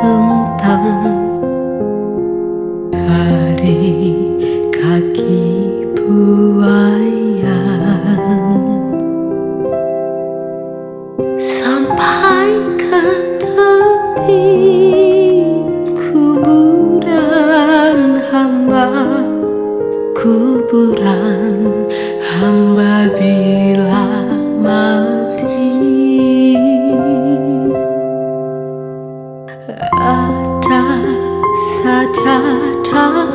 terhentang dari kaki buayan sampai ke tepi kuburan hamba bila mati. Ada sajadah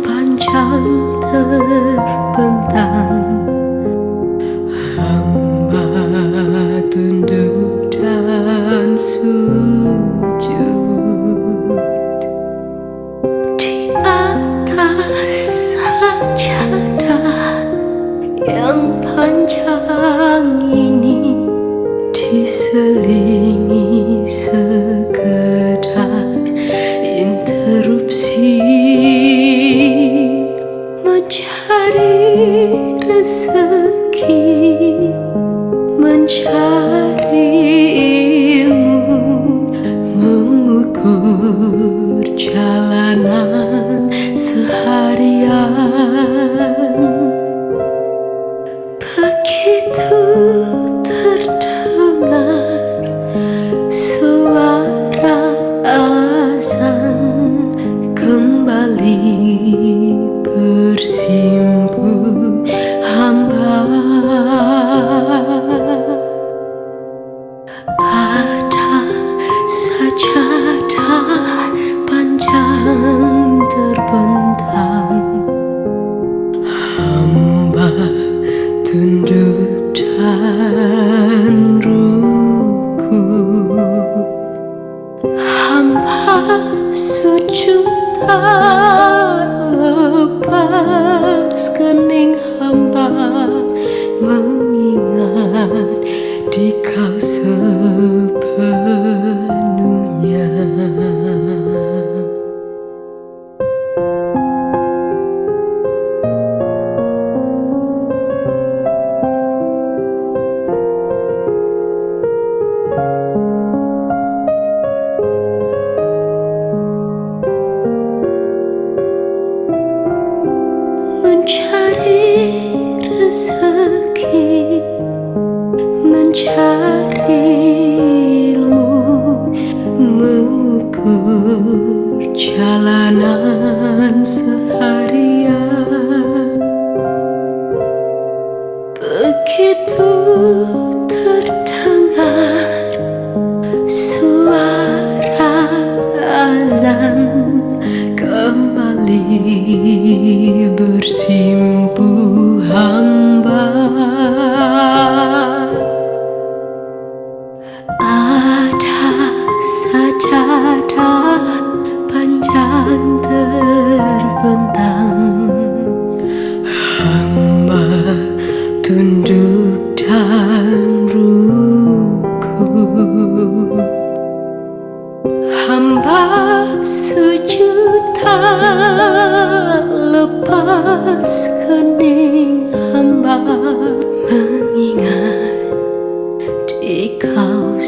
panjang terbentang, hamba tunduk dan sujud di atas sajadah yang panjang ini, diselingi sekedar interupsi mencari rezeki, mencari ilmu, mengukur jalanan seharian. Begitu terdengar suara azan, kembali bersimpu hamba. Ada sajadah panjang terbentang, hamba tunduk dan rukuk, hamba sujud tak lepas kening hamba, mengingat Dikau sepenuhnya. Mencari rezeki, mencari ilmu, mengukur jalanan seharian. Begitu terdengar suara azan, kembali bersimpu hamba. Ada sajadah panjang terbentang, hamba tunduk dan rukuk, hamba sujud tak lepas kening hamba, mengingat Dikau